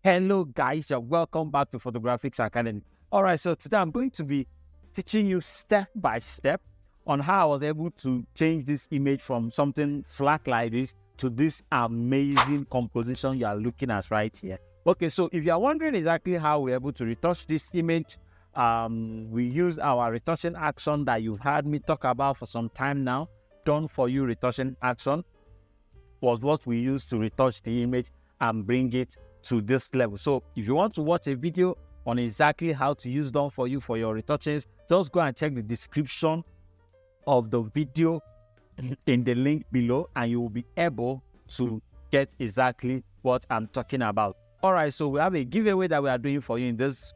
Hello guys, you're welcome back to Photographics Academy. All right, so today I'm going to be teaching you step by step on how I was able to change this image from something flat like this to this amazing composition you are looking at right here. Okay, so if you are wondering exactly how we're able to retouch this image, we use our retouching action that you've heard me talk about for some time now. Done for you retouching action was what we use to retouch the image and bring it to this level. So if you want to watch a video on exactly how to use Done for you for your retouches, just go and check the description of the video in the link below and you will be able to get exactly what I'm talking about. All right, so we have a giveaway that we are doing for you in this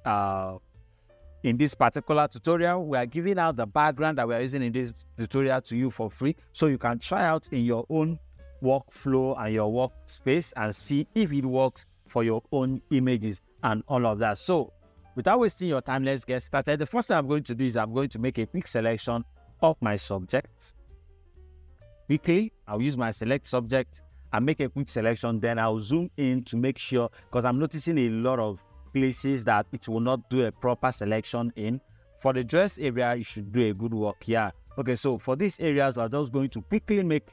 particular tutorial. We are giving out the background that we are using in this tutorial to you for free, so you can try out in your own workflow and your workspace and see if it works for your own images and all of that. So without wasting your time, let's get started. The first thing I'm going to do is I'm going to make a quick selection of my subject. Quickly, I'll use my select subject and make a quick selection. Then I'll zoom in to make sure, because I'm noticing a lot of places that it will not do a proper selection in. For the dress area, you should do a good work here. Okay, so for these areas, we're just going to quickly make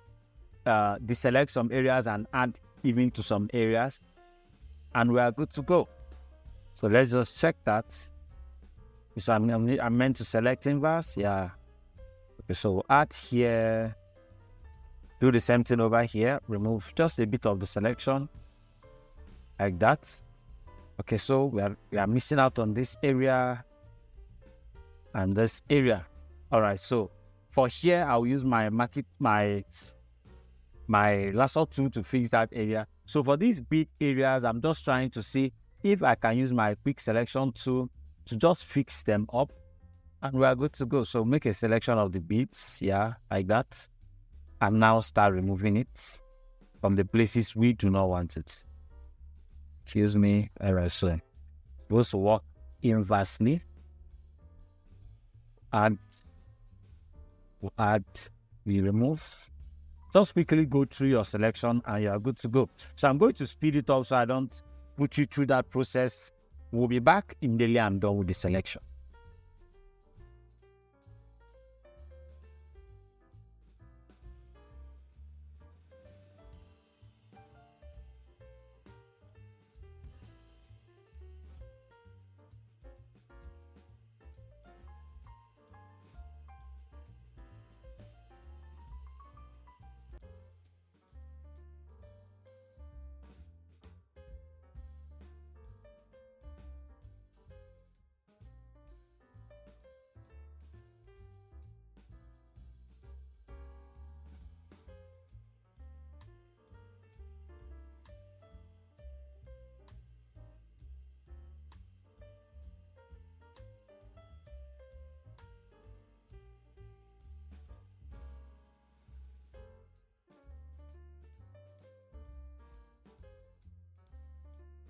deselect some areas and add even to some areas, and we are good to go. So let's just check that. So I'm meant to select inverse, yeah. Okay, so add here, do the same thing over here, remove just a bit of the selection like that. Okay, so we are missing out on this area and this area. All right, so for here I'll use my lasso tool to fix that area. So for these big areas, I'm just trying to see if I can use my quick selection tool to just fix them up, and we are good to go. So make a selection of the bits, yeah, like that, and now start removing it from the places we do not want it. Excuse me, so supposed to work inversely, and we remove. Just quickly go through your selection and you are good to go. So I'm going to speed it up so I don't put you through that process. We'll be back immediately I'm done with the selection.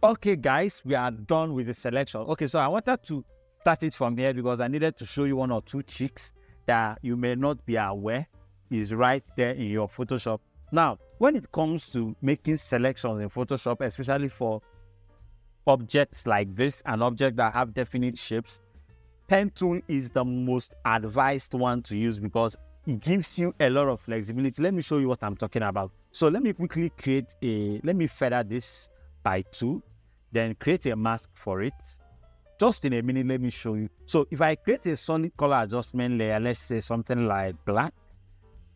Okay guys, we are done with the selection. Okay, so I wanted to start it from here because I needed to show you one or two tricks that you may not be aware is right there in your Photoshop. Now, when it comes to making selections in Photoshop, especially for objects like this, an object that have definite shapes, pen tool is the most advised one to use because it gives you a lot of flexibility. Let me show you what I'm talking about. So let me quickly let me feather this by 2, then create a mask for it. Just in a minute, let me show you. So if I create a solid color adjustment layer, let's say something like black,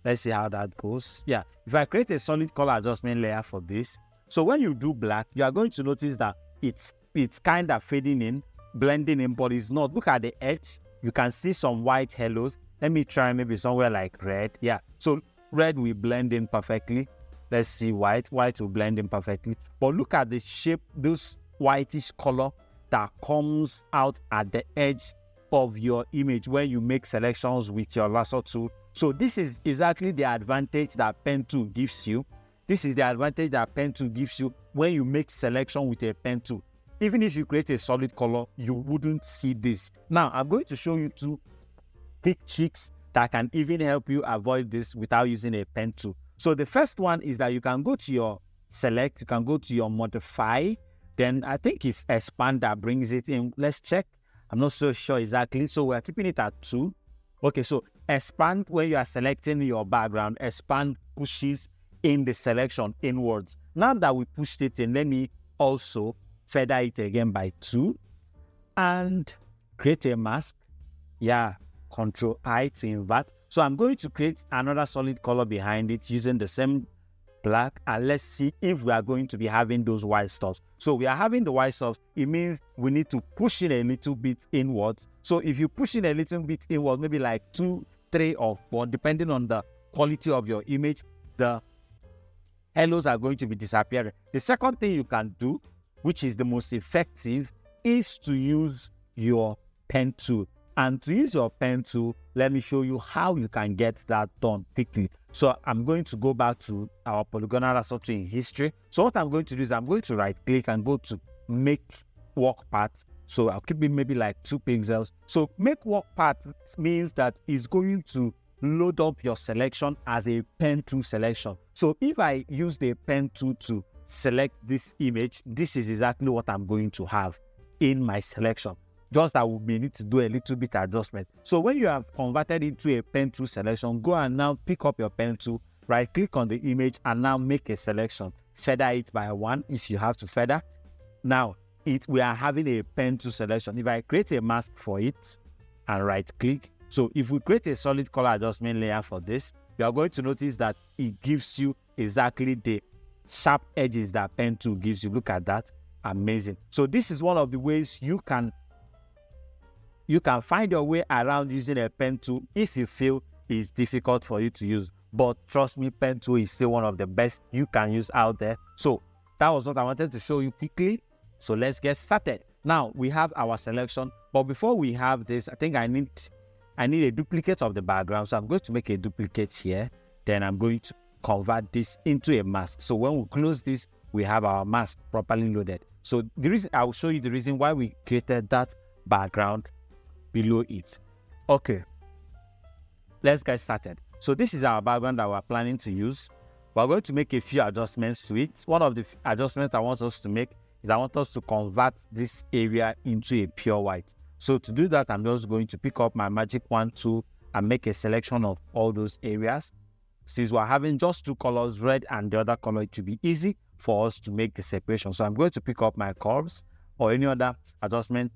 let's see how that goes. Yeah, if I create a solid color adjustment layer for this, so when you do black, you are going to notice that it's kind of fading in, blending in, but it's not. Look at the edge, you can see some white halos. Let me try maybe somewhere like red. Yeah, so red will blend in perfectly. Let's see white will blend in perfectly. But look at the shape, this whitish color that comes out at the edge of your image when you make selections with your lasso tool. So this is exactly the advantage that pen tool gives you. This is the advantage that pen tool gives you when you make selection with a pen tool. Even if you create a solid color, you wouldn't see this. Now, I'm going to show you 2 quick tricks that can even help you avoid this without using a pen tool. So the first one is that you can go to your select, you can go to your modify, Then I think it's expand that brings it in. Let's check. I'm not so sure exactly. So we're keeping it at 2. Okay, so expand, when you are selecting your background, expand pushes in the selection inwards. Now that we pushed it in, let me also feather it again by 2 and create a mask. Yeah, Control I to invert. So I'm going to create another solid color behind it using the same black, and let's see if we are going to be having those white stuffs. So we are having the white stuffs. It means we need to push in a little bit inwards. So if you push in a little bit inward, maybe like 2, 3, or 4, depending on the quality of your image, the halos are going to be disappearing. The second thing you can do, which is the most effective, is to use your pen tool. And to use your pen tool, let me show you how you can get that done quickly. So I'm going to go back to our polygonal software in history. So what I'm going to do is I'm going to right click and go to make work path. So I'll keep it maybe like 2 pixels. So make work path means that it's going to load up your selection as a pen tool selection. So if I use the pen tool to select this image, this is exactly what I'm going to have in my selection. Just that we may need to do a little bit adjustment. So when you have converted into a pen tool selection, go and now pick up your pen tool, right click on the image, and now make a selection. Feather it by 1 if you have to feather. Now we are having a pen tool selection. If I create a mask for it and right click, so if we create a solid color adjustment layer for this, you are going to notice that it gives you exactly the sharp edges that pen tool gives you. Look at that. Amazing. So this is one of the ways you can find your way around using a pen tool if you feel it's difficult for you to use. But trust me, pen tool is still one of the best you can use out there. So that was what I wanted to show you quickly. So let's get started. Now we have our selection, but before we have this, I think I need a duplicate of the background. So I'm going to make a duplicate here. Then I'm going to convert this into a mask. So when we close this, we have our mask properly loaded. So the reason I'll show you the reason why we created that background below it. Okay, let's get started. So this is our background that we're planning to use. We're going to make a few adjustments to it. One of the adjustments I want us to make is I want us to convert this area into a pure white. So to do that, I'm just going to pick up my magic wand tool and make a selection of all those areas. Since we're having just 2 colors, red and the other color, it will be easy for us to make the separation. So I'm going to pick up my curves or any other adjustment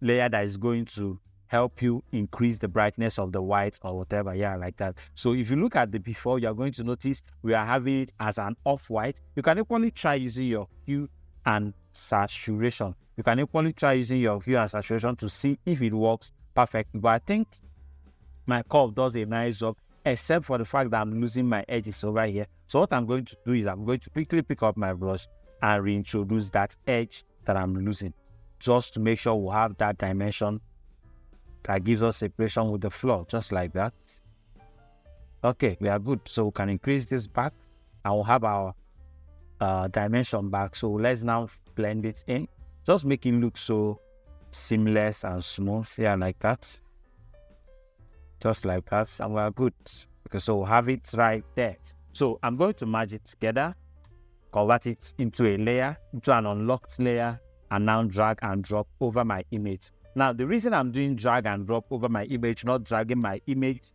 layer that is going to help you increase the brightness of the white or whatever. Yeah, like that. So if you look at the before, you're going to notice we are having it as an off-white. You can equally try using your hue and saturation. You can equally try using your hue and saturation to see if it works perfectly. But I think my curve does a nice job, except for the fact that I'm losing my edges over here. So what I'm going to do is I'm going to quickly pick up my brush and reintroduce that edge that I'm losing, just to make sure we have that dimension that gives us separation with the floor, just like that. Okay, we are good. So we can increase this back and we'll have our dimension back. So let's now blend it in, just make it look so seamless and smooth. Yeah, like that. Just like that, and we're good. Okay, so we'll have it right there. So I'm going to merge it together, convert it into a layer, into an unlocked layer, and now drag and drop over my image. Now, the reason I'm doing drag and drop over my image, not dragging my image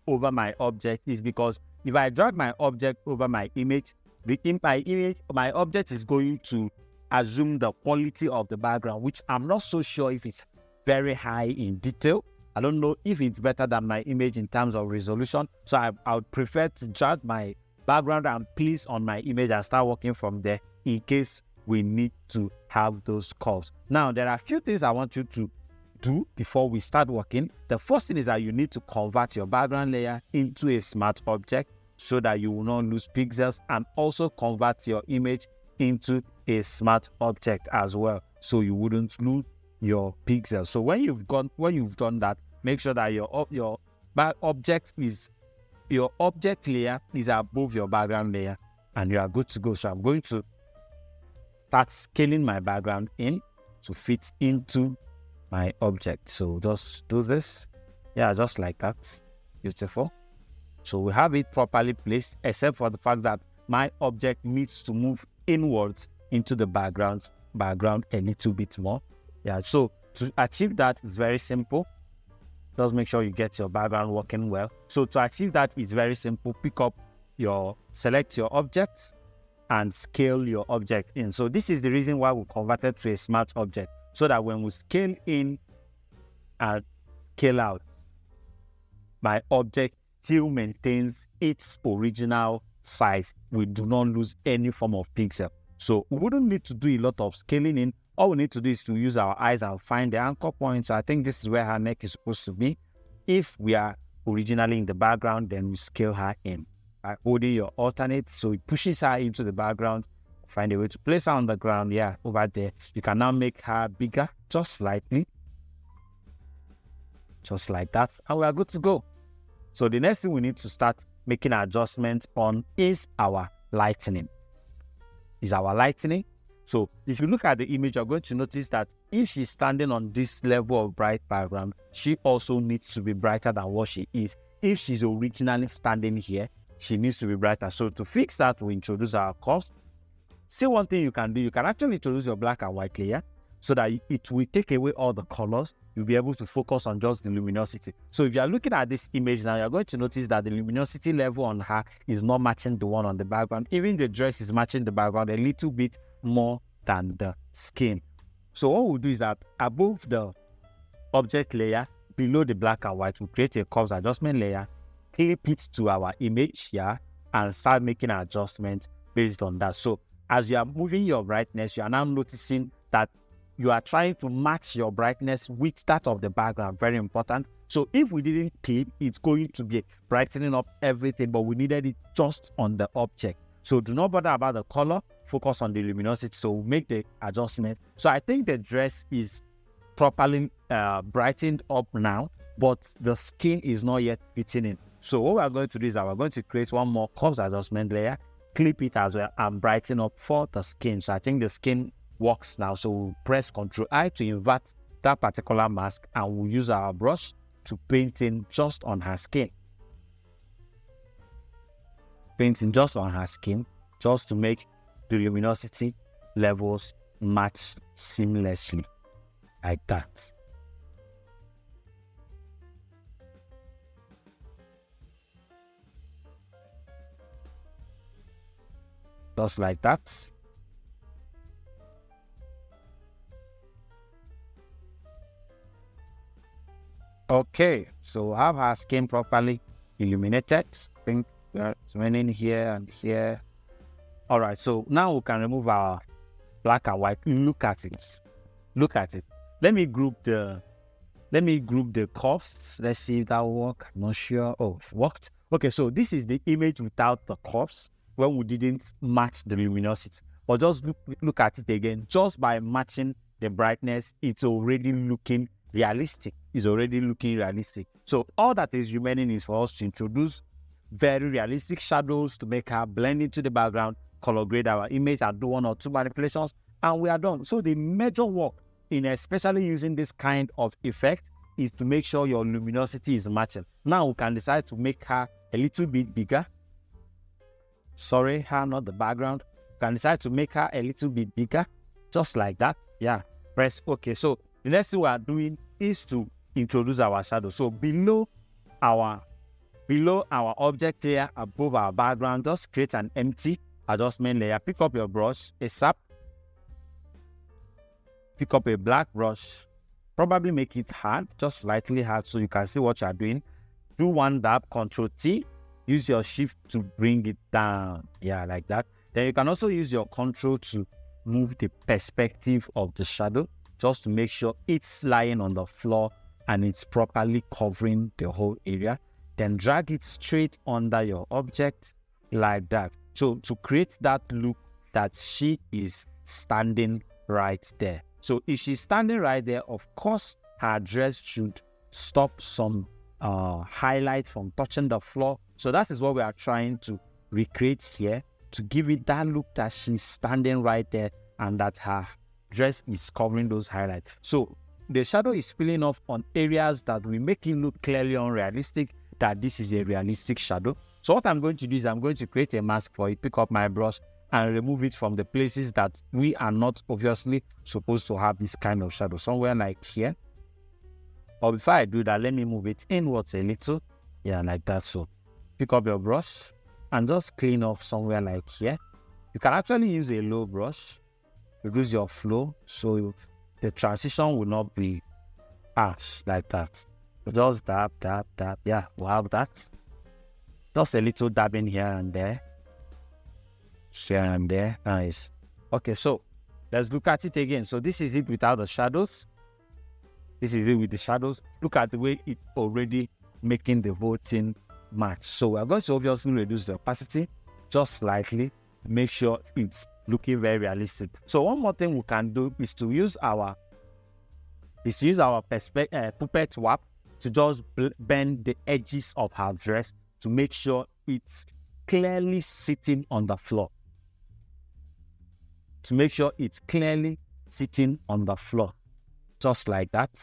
over my object, is because if I drag my object over my image, my object is going to assume the quality of the background, which I'm not so sure if it's very high in detail. I don't know if it's better than my image in terms of resolution. So I would prefer to drag my background and place on my image and start working from there in case we need to have those curves. Now, there are a few things I want you to do before we start working. The first thing is that you need to convert your background layer into a smart object so that you will not lose pixels, and also convert your image into a smart object as well, so you wouldn't lose your pixels. So when you've done that, make sure that your object layer is above your background layer, and you are good to go. So I'm going to start scaling my background in to fit into my object. So just do this. Yeah, just like that. Beautiful. So we have it properly placed, except for the fact that my object needs to move inwards into the background a little bit more. Yeah, so to achieve that is very simple. Just make sure you get your background working well. So to achieve that is very simple. Select your objects and scale your object in. So this is the reason why we converted to a smart object, so that when we scale in and scale out, my object still maintains its original size. We do not lose any form of pixel. So we wouldn't need to do a lot of scaling in. All we need to do is to use our eyes and find the anchor point. So I think this is where her neck is supposed to be. If we are originally in the background, then we scale her in by holding your alternate. So it pushes her into the background. Find a way to place her on the ground. Yeah, over there. You can now make her bigger, just slightly. Just like that. And we are good to go. So the next thing we need to start making adjustments on is our lightning. So if you look at the image, you're going to notice that if she's standing on this level of bright background, she also needs to be brighter than what she is. If she's originally standing here, she needs to be brighter. So to fix that, we introduce our curves. See, one thing you can do, you can actually introduce your black and white layer so that it will take away all the colors. You'll be able to focus on just the luminosity. So if you're looking at this image now, you're going to notice that the luminosity level on her is not matching the one on the background. Even the dress is matching the background a little bit more than the skin. So what we'll do is that above the object layer, below the black and white, we'll create a curves adjustment layer, clip it to our image, and start making adjustments based on that. So as you are moving your brightness, you are now noticing that you are trying to match your brightness with that of the background. Very important. So if we didn't clip, it's going to be brightening up everything, but we needed it just on the object. So do not bother about the color, focus on the luminosity. So we'll make the adjustment. So I think the dress is properly brightened up now, but the skin is not yet fitting in. So what we're going to do is that we're going to create one more curves adjustment layer, clip it as well, and brighten up for the skin. So I think the skin works now. So we'll press Ctrl-I to invert that particular mask, and we'll use our brush to paint in just on her skin. Painting just on her skin, just to make the luminosity levels match seamlessly, like that. Just like that. Okay, so have her skin properly illuminated. I think it's running here and here. All right, so now we can remove our black and white. Look at it. Look at it. Let me group the curves. Let's see if that will work. I'm not sure. Oh, it worked. Okay, so this is the image without the curves when we didn't match the luminosity. But just look at it again. Just by matching the brightness, it's already looking realistic. So all that is remaining is for us to introduce very realistic shadows to make her blend into the background, color grade our image, and do one or two manipulations, and we are done. So the major work in especially using this kind of effect is to make sure your luminosity is matching. Now we can decide to make her a little bit bigger. Sorry, her, not the background. We can decide to make her a little bit bigger, just like that. Yeah, press OK. So the next thing we are doing is to introduce our shadow. So below our object layer, above our background, just create an empty adjustment layer. Pick up your brush ASAP. Pick up a black brush. Probably make it hard, just slightly hard, so you can see what you are doing. Do one dab, Ctrl-T. Use your shift to bring it down. Yeah, like that. Then you can also use your control to move the perspective of the shadow, just to make sure it's lying on the floor and it's properly covering the whole area. Then drag it straight under your object like that. So to create that look that she is standing right there. So if she's standing right there, of course, her dress should stop some highlight from touching the floor. So that is what we are trying to recreate here, to give it that look that she's standing right there and that her dress is covering those highlights. So the shadow is spilling off on areas that will make it look clearly unrealistic, that this is a realistic shadow. So what I'm going to do is I'm going to create a mask for it, pick up my brush and remove it from the places that we are not obviously supposed to have this kind of shadow, somewhere like here. But before I do that, let me move it inwards a little. Yeah, like that. So pick up your brush and just clean up somewhere like here. You can actually use a low brush, reduce your flow, so the transition will not be harsh like that. So just dab, dab, dab. Yeah, we'll have that. Just a little dabbing here and there. Here and there. Nice. Okay, so let's look at it again. So this is it without the shadows. This is it with the shadows. Look at the way it's already making the whole thing match. So we're going to obviously reduce the opacity just slightly. Make sure it's looking very realistic. So one more thing we can do is to use our puppet wrap to just bend the edges of her dress to make sure it's clearly sitting on the floor. To make sure it's clearly sitting on the floor. Just like that.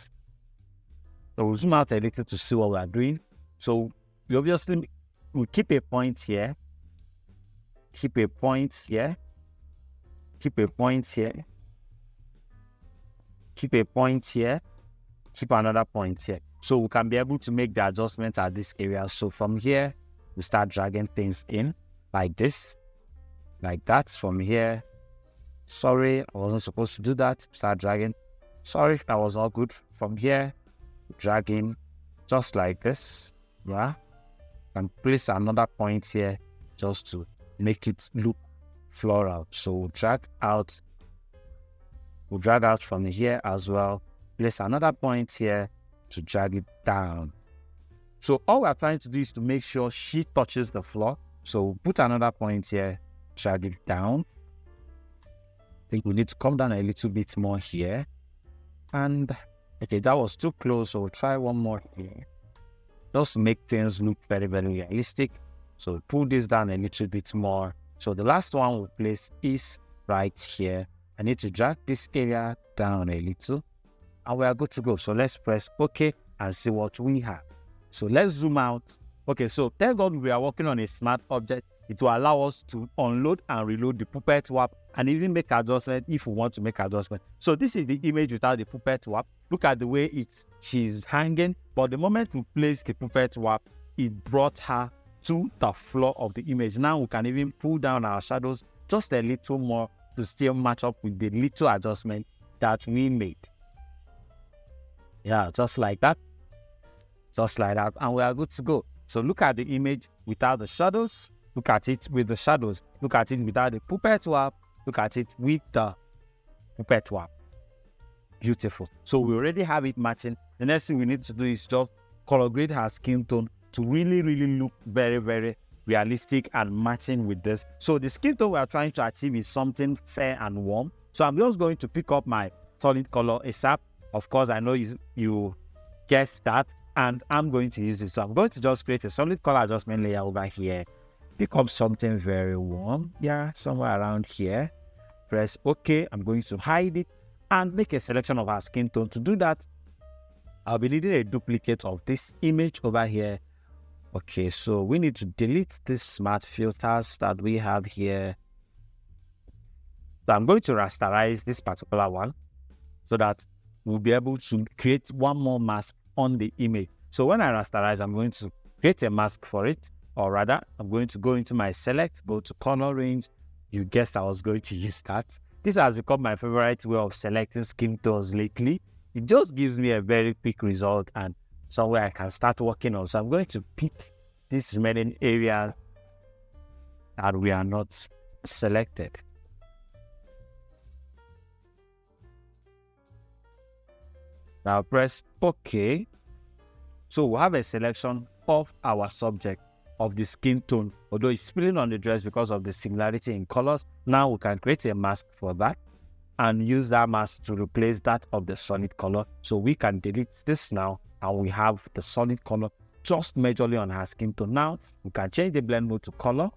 So we'll zoom out a little to see what we are doing. So we obviously will keep a point here. Keep a point here. Keep a point here. Keep a point here. Keep another point here. So we can be able to make the adjustment at this area. So from here, we start dragging things in like this, like that. From here, sorry, I wasn't supposed to do that. Start dragging. Sorry, that was all good. From here, dragging just like this. Yeah. And place another point here just to make it look floral. So we'll drag out from here as well. Place another point here to drag it down. So all we're trying to do is to make sure she touches the floor. So we'll put another point here, drag it down. I think we need to come down a little bit more here. And okay, that was too close, so we'll try one more here. Just to make things look very, very realistic. So we'll pull this down a little bit more. So the last one we'll place is right here. I need to drag this area down a little. And we are good to go. So let's press OK and see what we have. So let's zoom out. Okay, so thank God we are working on a smart object. It will allow us to unload and reload the puppet wrap and even make adjustment if we want to make adjustment. So this is the image without the puppet wrap. Look at the way she's hanging. But the moment we place the puppet wrap, it brought her to the floor of the image. Now we can even pull down our shadows just a little more to still match up with the little adjustment that we made. Yeah, just like that. Just like that. And we are good to go. So look at the image without the shadows. Look at it with the shadows. Look at it without the puppet wrap. Look at it with the puppet wrap. Beautiful. So we already have it matching. The next thing we need to do is just color grade her skin tone to really, really look very, very realistic and matching with this. So the skin tone we are trying to achieve is something fair and warm. So I'm just going to pick up my solid color ASAP. Of course, I know you guessed that. And I'm going to use it. So I'm going to just create a solid color adjustment layer over here. Pick up something very warm. Yeah, somewhere around here. Press OK. I'm going to hide it and make a selection of our skin tone. To do that, I'll be needing a duplicate of this image over here. Okay, so we need to delete these smart filters that we have here. So I'm going to rasterize this particular one so that we'll be able to create one more mask on the image. So when I rasterize, I'm going to create a mask for it, or rather, I'm going to go into my select, go to color range. You guessed I was going to use that. This has become my favorite way of selecting skin tones lately. It just gives me a very quick result and somewhere I can start working on. So I'm going to pick this remaining area that we are not selected. Now press OK. So we'll have a selection of our subject of the skin tone, although it's spilling on the dress because of the similarity in colors. Now we can create a mask for that and use that mask to replace that of the solid color. So we can delete this now and we have the solid color just majorly on her skin tone. Now we can change the blend mode to color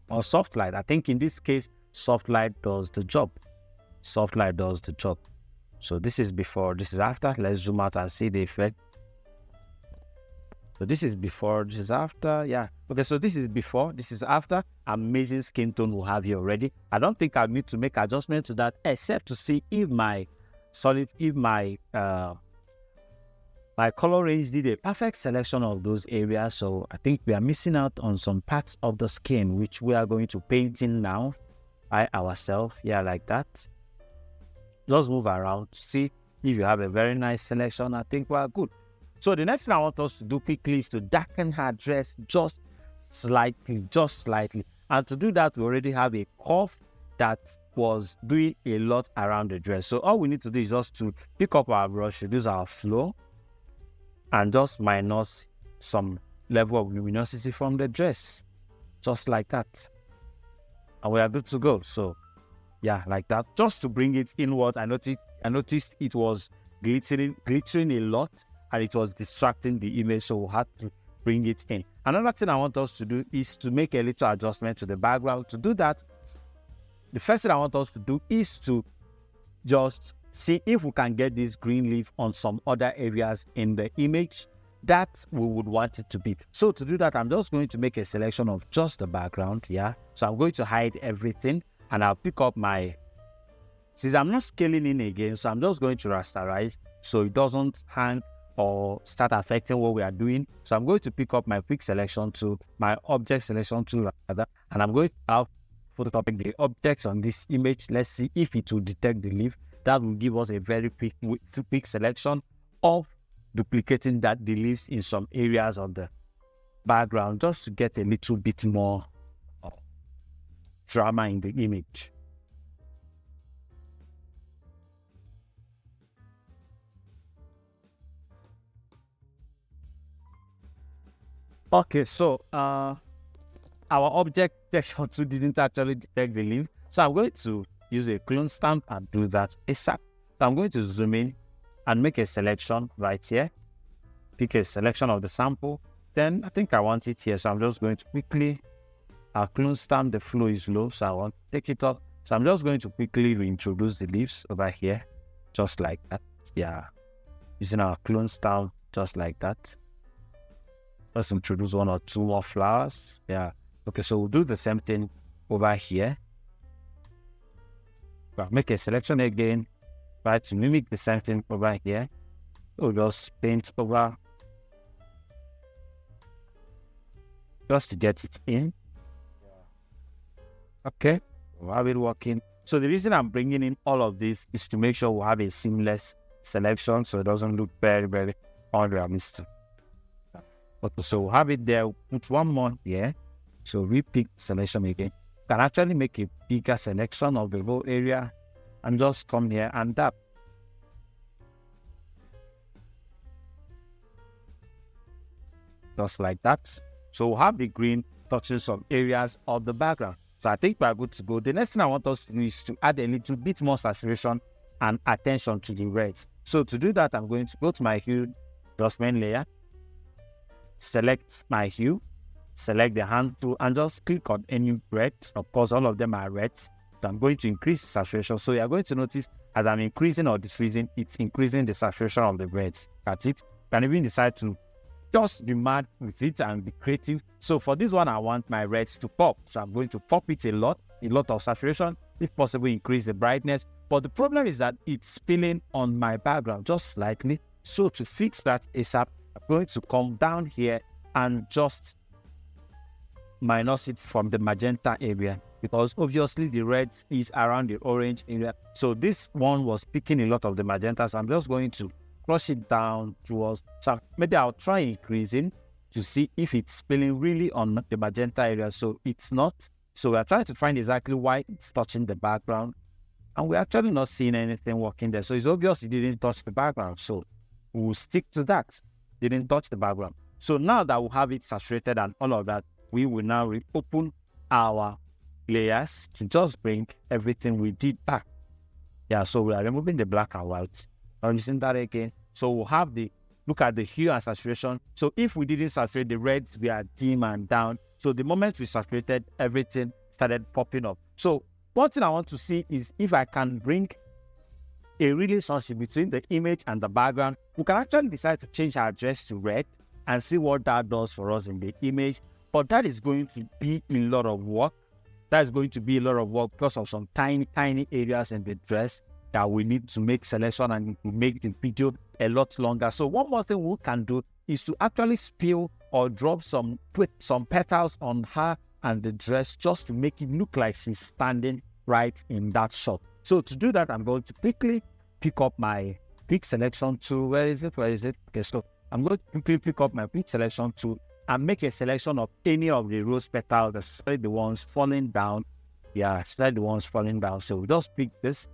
or soft light. I think in this case, soft light does the job. Soft light does the job. So this is before, this is after. Let's zoom out and see the effect. So this is before, this is after. Yeah. Okay, so this is before, this is after. Amazing skin tone we have here already. I don't think I need to make adjustment to that except to see if my my color range did a perfect selection of those areas. So I think we are missing out on some parts of the skin, which we are going to paint in now by ourselves. Yeah, like that. Just move around. See if you have a very nice selection. I think we are good. So the next thing I want us to do quickly is to darken her dress just slightly. And to do that, we already have a curve that was doing a lot around the dress. So all we need to do is just to pick up our brush, reduce our flow, and just minus some level of luminosity from the dress. Just like that. And we are good to go. So yeah, like that. Just to bring it inwards, I noticed it was glittering a lot, and it was distracting the image, so we had to bring it in. Another thing I want us to do is to make a little adjustment to the background. To do that, the first thing I want us to do is to just see if we can get this green leaf on some other areas in the image that we would want it to be. So to do that, I'm just going to make a selection of just the background. Yeah, so I'm going to hide everything, and I'll pick up my, since I'm not scaling in again, so I'm just going to rasterize so it doesn't hang or start affecting what we are doing. So I'm going to pick up my quick selection tool, my object selection tool rather, and I'm going to have photocopy the objects on this image. Let's see if it will detect the leaf. That will give us a very quick selection of duplicating the leaves in some areas of the background, just to get a little bit more drama in the image. Okay, so our object detection tool didn't actually detect the leaf, so I'm going to use a clone stamp and do that ASAP. So I'm going to zoom in and make a selection right here. Pick a selection of the sample. Then I think I want it here, so I'm just going to quickly, our clone stamp, the flow is low, so I want to take it off. So I'm just going to quickly reintroduce the leaves over here, just like that. Yeah, using our clone stamp, just like that. Let's introduce one or two more flowers. Yeah. Okay, so we'll do the same thing over here. Well, make a selection again. Try to mimic the same thing over here. We'll just paint over just to get it in. Okay, we'll have it working. So the reason I'm bringing in all of this is to make sure we have a seamless selection, so it doesn't look very, very unrealistic. Okay, so we'll have it there. Put one more here. So repick selection again. You can actually make a bigger selection of the whole area and just come here and tap. Just like that. So we'll have the green touching some areas of the background. So I think we are good to go. The next thing I want us to do is to add a little bit more saturation and attention to the reds. So to do that, I'm going to go to my hue adjustment layer, select my hue, select the hand tool, and just click on any red. Of course, all of them are reds. So I'm going to increase the saturation. So you're going to notice as I'm increasing or decreasing, it's increasing the saturation of the reds. That's it. You can even decide to just be mad with it and be creative. So for this one, I want my reds to pop. So I'm going to pop it a lot of saturation. If possible, increase the brightness. But the problem is that it's spilling on my background just slightly. So to fix that ASAP, I'm going to come down here and just minus it from the magenta area, because obviously the red is around the orange area. So this one was picking a lot of the magenta. So I'm just going to crush it down towards, so maybe I'll try increasing to see if it's spilling really on the magenta area. So it's not. So we're trying to find exactly why it's touching the background, and we're actually not seeing anything working there. So it's obvious it didn't touch the background. So we'll stick to that. Didn't touch the background. So now that we have it saturated and all of that, we will now reopen our layers to just bring everything we did back. Yeah, so we are removing the black and white. I'm using that again. So we'll have the, look at the hue and saturation. So if we didn't saturate the reds, we are dim and down. So the moment we saturated, everything started popping up. So one thing I want to see is if I can bring a relationship between the image and the background. We can actually decide to change our dress to red and see what that does for us in the image. But that is going to be a lot of work. That's going to be a lot of work because of some tiny areas in the dress that we need to make selection and to make the video a lot longer. So one more thing we can do is to actually spill or drop some petals on her and the dress just to make it look like she's standing right in that shot. So to do that, I'm going to quickly pick up my pick selection tool. Where is it? Okay, so I'm going to quickly pick up my pick selection tool and make a selection of any of the rose petals, especially the ones falling down. Yeah, especially the ones falling down. So we just pick this,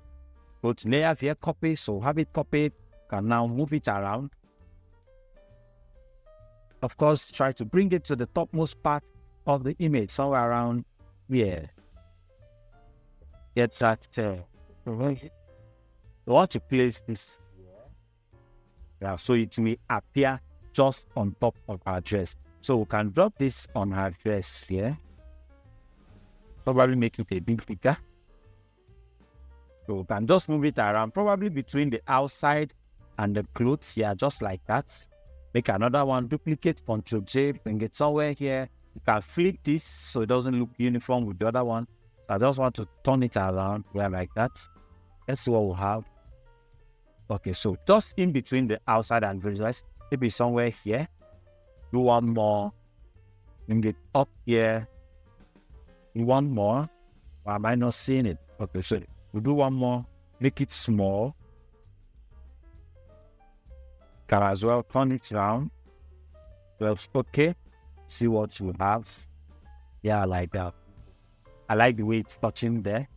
go to layer here, copy. So have it copied. Can now move it around. Of course, try to bring it to the topmost part of the image, somewhere around here. Get that. We want to place this. Yeah, so it may appear just on top of our dress. So we can drop this on her dress here. Probably make it a bit bigger. So we can just move it around, probably between the outside and the clothes. Yeah, just like that. Make another one, duplicate, Ctrl J, bring it somewhere here. You can flip this so it doesn't look uniform with the other one. I just want to turn it around, yeah, like that. Let's see what we have. Okay, so just in between the outside and the dress, maybe somewhere here. Do one more. Bring it up here. Do one more. Why am I not seeing it? Okay, so we'll do one more. Make it small. Can as well turn it around. Well, okay. See what you have. Yeah, like that. I like the way it's touching there.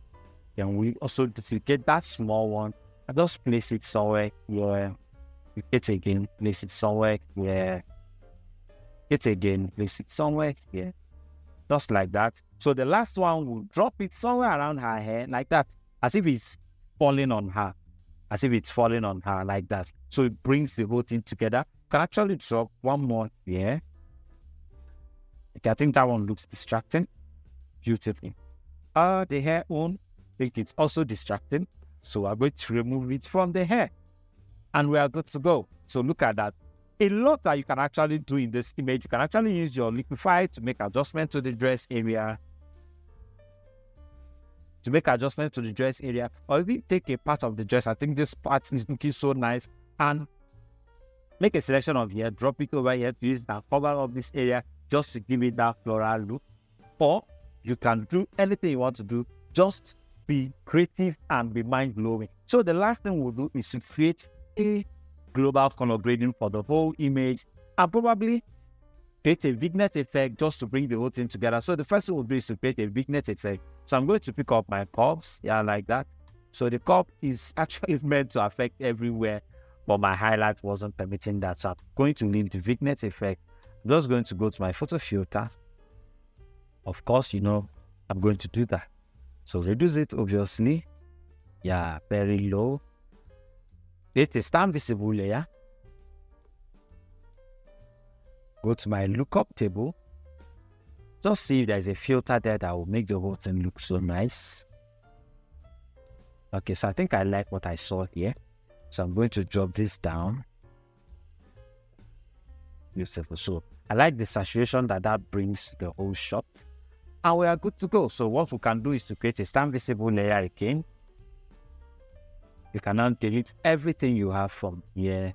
Then we also duplicate that small one and just place it somewhere where it again, place it somewhere where it again, place it somewhere here. Just like that. So the last one will drop it somewhere around her hair like that, as if it's falling on her. As if it's falling on her like that. So it brings the whole thing together. You can actually drop one more here. Okay, I think that one looks distracting. Beautiful. The hair on, I think it's also distracting. So I'm going to remove it from the hair. And we are good to go. So look at that. A lot that you can actually do in this image. You can actually use your liquify to make adjustment to the dress area. Or even take a part of the dress. I think this part is looking so nice. And make a selection of here. Drop it over here to use that cover of this area just to give it that floral look. Or you can do anything you want to do. Just be creative and be mind-blowing. So the last thing we'll do is to create a global color grading for the whole image and probably create a vignette effect just to bring the whole thing together. So the first thing we'll do is to create a vignette effect. So I'm going to pick up my cups, yeah, like that. So the cup is actually meant to affect everywhere, but my highlight wasn't permitting that. So I'm going to leave the vignette effect. I'm just going to go to my photo filter. Of course, you know, I'm going to do that. So reduce it, obviously. Yeah, very low. Create a stamp visible layer. Go to my lookup table. Just see if there's a filter there that will make the whole thing look so nice. Okay, so I think I like what I saw here. So I'm going to drop this down. Beautiful. So I like the saturation that brings to the whole shot. And we are good to go. So what we can do is to create a stamp visible layer again. You can now delete everything you have from here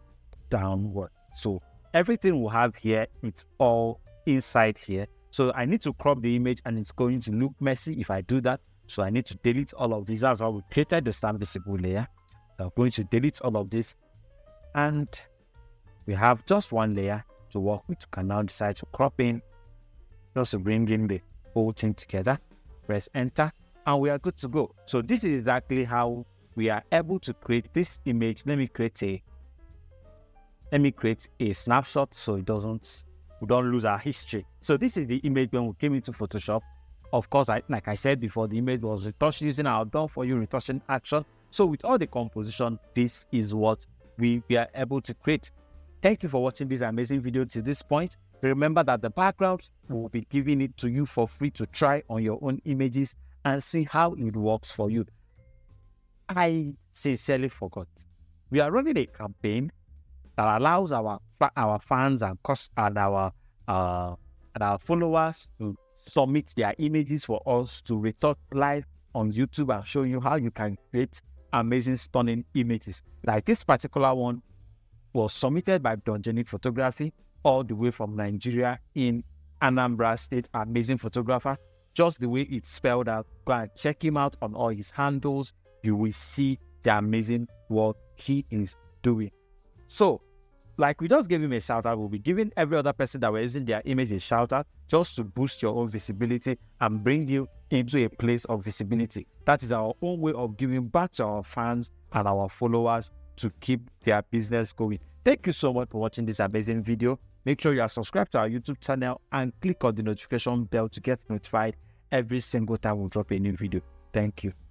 downward. So everything we have here, it's all inside here. So I need to crop the image and it's going to look messy if I do that. So I need to delete all of these. That's how we created the stamp visible layer. So I'm going to delete all of this. And we have just one layer to work with. You can now decide to crop in, just to bring in the whole thing together. Press enter and we are good to go. So this is exactly how we are able to create this image. Let me create a snapshot so we don't lose our history. So this is the image when we came into Photoshop. Of course, like I said before, the image was retouched using our done for you retouching action. So with all the composition, this is what we are able to create. Thank you for watching this amazing video to this point. Remember that the background will be giving it to you for free to try on your own images and see how it works for you. I sincerely forgot. We are running a campaign that allows our fans and our followers to submit their images for us to retouch live on YouTube and show you how you can create amazing, stunning images. Like this particular one was submitted by DON-GENIC Photography all the way from Nigeria in Anambra State. Amazing photographer. Just the way it's spelled out. Go and check him out on all his handles. You will see the amazing work he is doing. So, like we just gave him a shout out, we'll be giving every other person that we're using their image a shout out just to boost your own visibility and bring you into a place of visibility. That is our own way of giving back to our fans and our followers to keep their business going. Thank you so much for watching this amazing video. Make sure you are subscribed to our YouTube channel and click on the notification bell to get notified every single time we drop a new video. Thank you.